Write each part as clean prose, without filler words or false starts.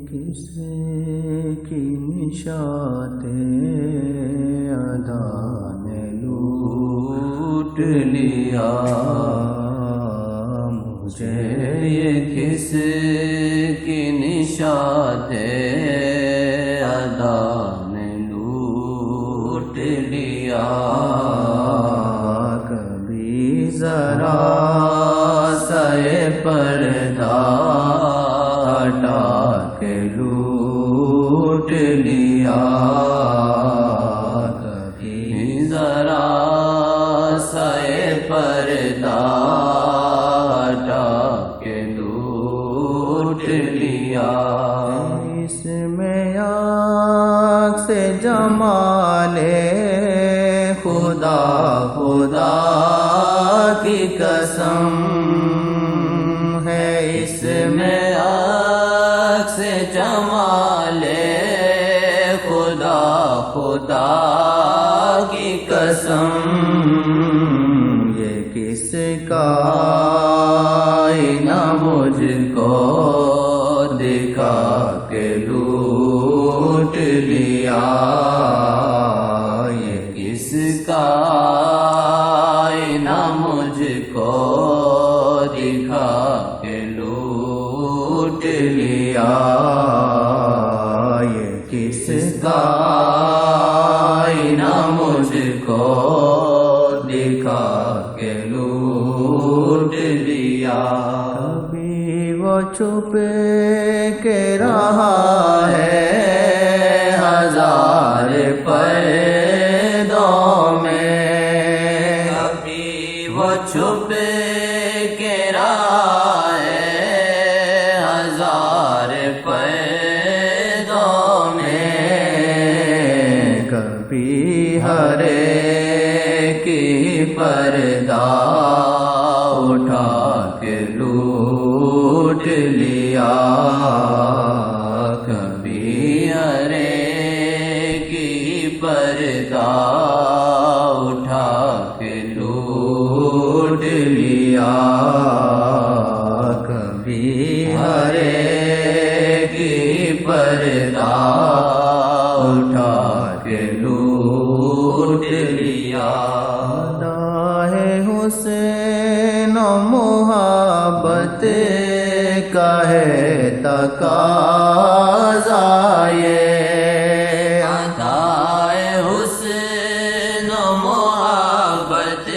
کس کی نشاط ادا نے لوٹ لیا مجھے، یہ کس کی نشاط ادا نے لوٹ لیا، کبھی ذرا سا پردہ ہٹا کے لوٹ لیا، کبھی ذرا سا پردہ ہٹا کے لوٹ لیا، اس میں آنکھ سے جمال خدا خدا کی قسم ہے، اس میں آنکھ سے جمال خدا خدا کی قسم، یہ کس کا آئینہ مجھ کو دکھا کے لوٹ لیا، یہ کس کا آئینہ مجھ کو دکھا کے لوٹ لیا، یہ کس کا آئینہ مجھ کو دکھا کے لوٹ لیا، کبھی وہ چھپ کے رہا ہے ہزار پردوں میں، کبھی وہ چھپ کے رہا ہے ہزار پردوں میں، کبھی ہر ایک کی پردہ اٹھا کے لوٹ لیا، کبھی ہر ایک کی پردہ اٹھا کے لوٹ لیا، کبھی ہر ایک کی پردہ اٹھا کے لوٹ لیا، ہے حسین و محبت کا ہے تقاضا، یہ عطائے حسین و محبت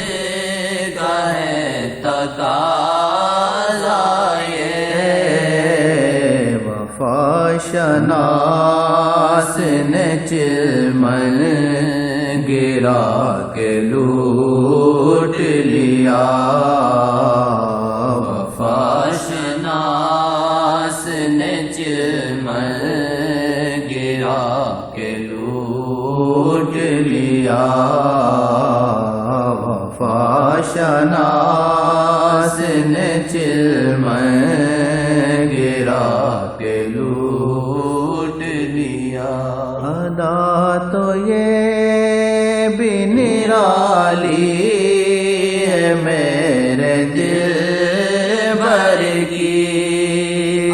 کا ہے تقاضا، یہ وفا شناس نے چلمن گرا کے لوٹ لیا، وفا شناس نے چلمن گرا کے لوٹ لیا، وفا شناس نے چلمن گرا کے لوٹ لیا، ادا تو یہ بھی نرالی ہے میرے دل بھر کی،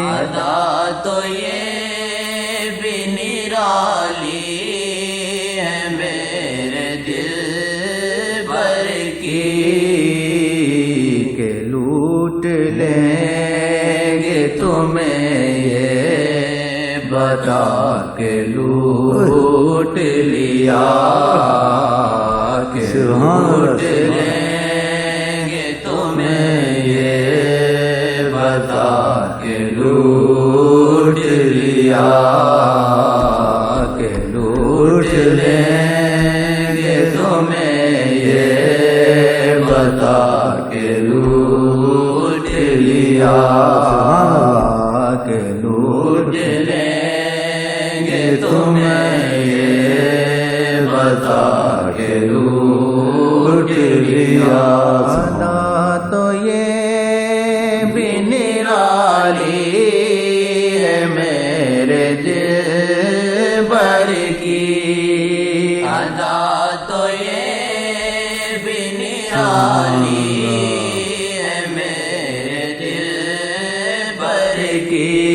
ادا تو یہ بھی نرالی ہے میرے دل بھر کی، کہ لوٹ لیں گے تمہیں یہ بتا کے لوٹ لیا، کہ لوٹ لیں گے تمہیں یہ بتا کے لوٹ لیا، کہ لوٹ لیں گے تمہیں یہ بتا کے لوٹ لیا، کہ لوٹ لیں گے تمہیں یہ بتا کے لوٹ لیا، ادا تو یہ بھی نرالی ہے میرے دل بھر کی، ادا تو یہ بھی نرالی ہے میرے دل بھر کی،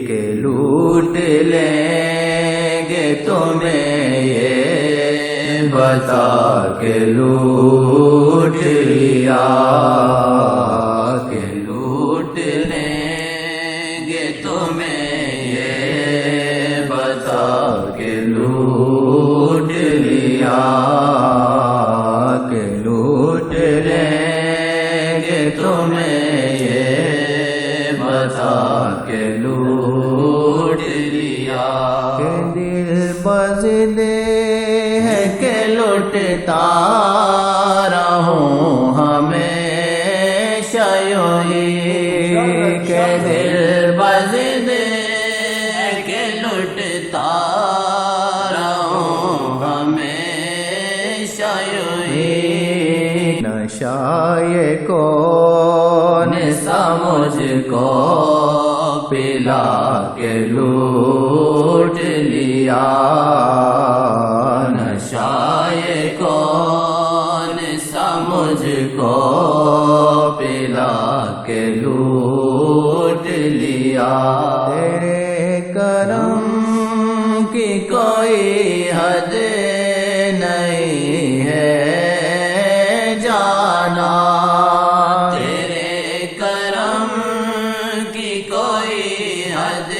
کہ لوٹ لیں گے تمہیں یہ بتا کہ لوٹ لیا، کہ لوٹ لیں گے تمہیں یہ بتا کہ لوٹ لیا، کہ لوٹ لیں گے تمہیں یہ بتا کہ لوٹ لیا، کہ دل بضد ہے کہ لوٹتا رہوں ہمیشہ یوں ہی، کہ دل بضد ہے کہ لوٹتا رہوں ہمیشہ یوں ہی، نشائے کون سا مجھ کو پلا کے لوٹ لیا، نشائے کون سا مجھ کو پلا کے لوٹ لیا، تیرے کرم کی کوئی حد نہیں ہے جانا، تیرے کرم کی کوئی حد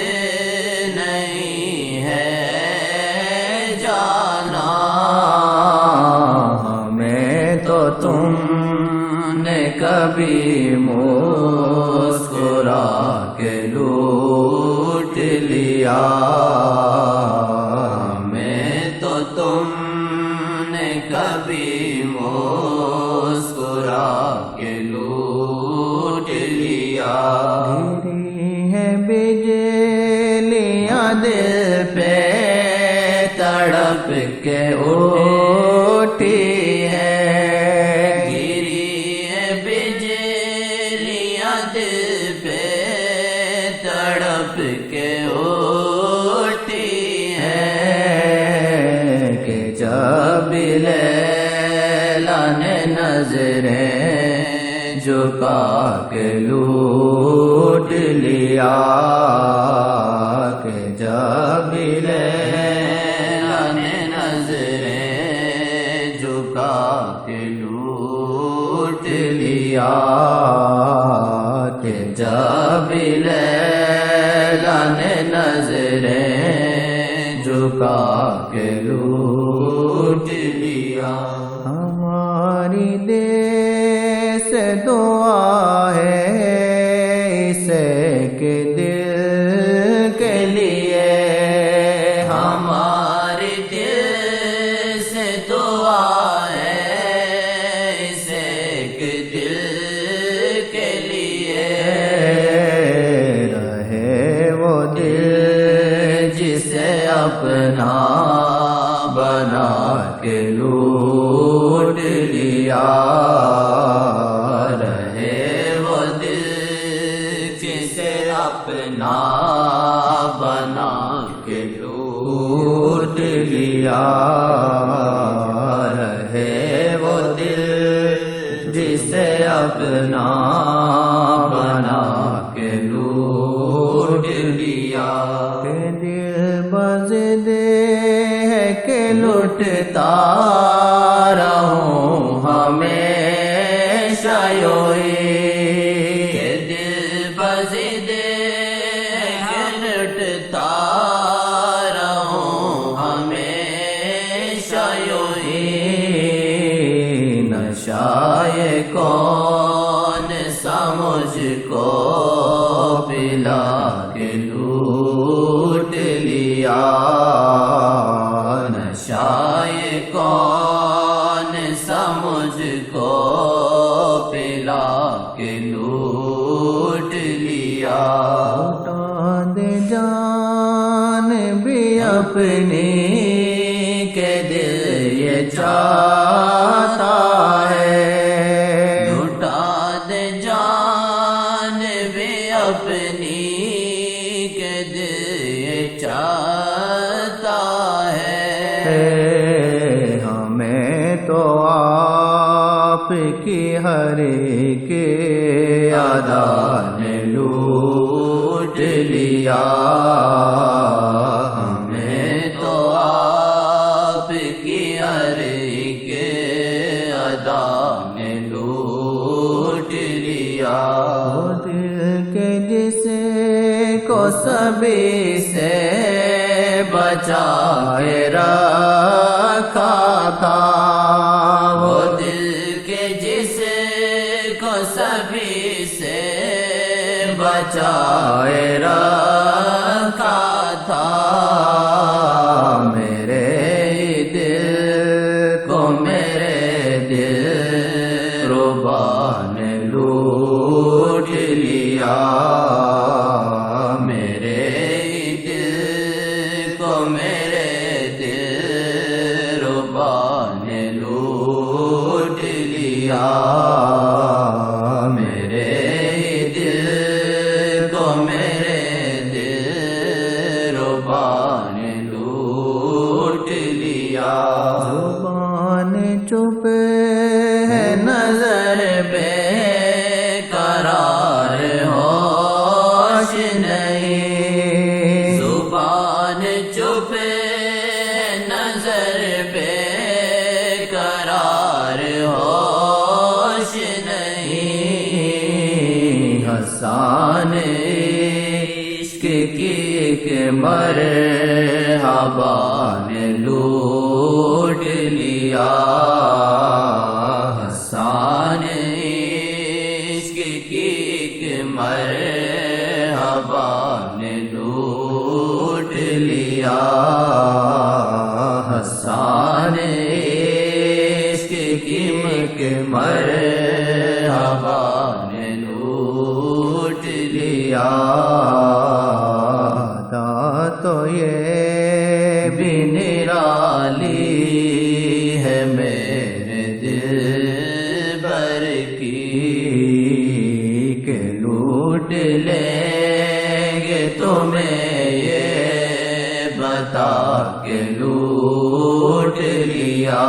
نہیں ہے جانا، ہمیں تو تم نے کبھی مسکرا کے لوٹ لیا، ہمیں تو تم نے کبھی مسکرا کے لوٹ لیا، گری ہے بجلیاں دل پہ تڑپ کے اٹھی ہے، گری ہے بجلیاں دل پہ تڑپ کے اٹھی ہے، کہ جب لیلا نے نظریں جھکا کے لوٹ لیا، کہ جب لیلا نے نظریں جھکا کے لوٹ لیا، کہ جب لیلا نے نظریں جھکا کے لوٹ لیا، ہماری دل سے دعا ہے اسے کہ دل کے لیے، ہماری دل سے دعا ہے اسے کہ دل کے لیے، رہے وہ دل جسے اپنا بنا کے لوٹ لیا، رہے وہ دل جسے اپنا بنا کے لوٹ لیا، رہے وہ دل جسے اپنا بنا کے لوٹ لیا، کہ دل بضد ہے کہ لوٹتا رہوں ہمیشہ یوں ہی، کہ دل بضد ہے کہ لوٹتا رہوں ہمیشہ یوں ہی، نشائے کون سا مجھ کو پلا کے لوٹ لیا، نشائے کون سا مجھ کو پلا کے لوٹ لیا، لوٹا دے جان بھی اپنی کہ دل یہ چاہتا ہے، لوٹا دے جان بھی اپنی کہ دل یہ چاہتا ہے، ہمیں تو آپ کی ہر ایک ادا نے لوٹ لیا ہمیں تو آپ کی ہر ایک ادا نے لوٹ لیا دل کے جس کو سبھی سے بچا کے رکھا تھا وہ دل کے جس کو سبھی سے بچائے رکھا تھا میرے دل کو میرے دل ربا نے لوٹ لیا میرے دل کو میرے دل ربا نے لوٹ لیا زبان چپ ہے نظر بے قرار ہوش نہیں زبان چپ ہے نظر بے قرار ہوش نہیں حسان عشق کی ایک مرحبا نے لوٹ لیا حسان عشق کی ایک مرحبا نے لوٹ لیا حسان عشق کی ایک مرحبا نے لوٹ لیا تو یہ بھی نرالی ہے میرے دل بر کی کہ لوٹ لیں گے تمہیں یہ بتا کہ لوٹ لیا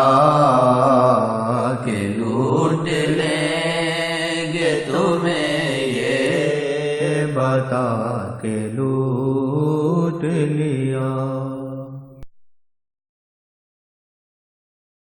کہ لوٹ لیں گے تمہیں یہ بتا کہ لوٹ لیا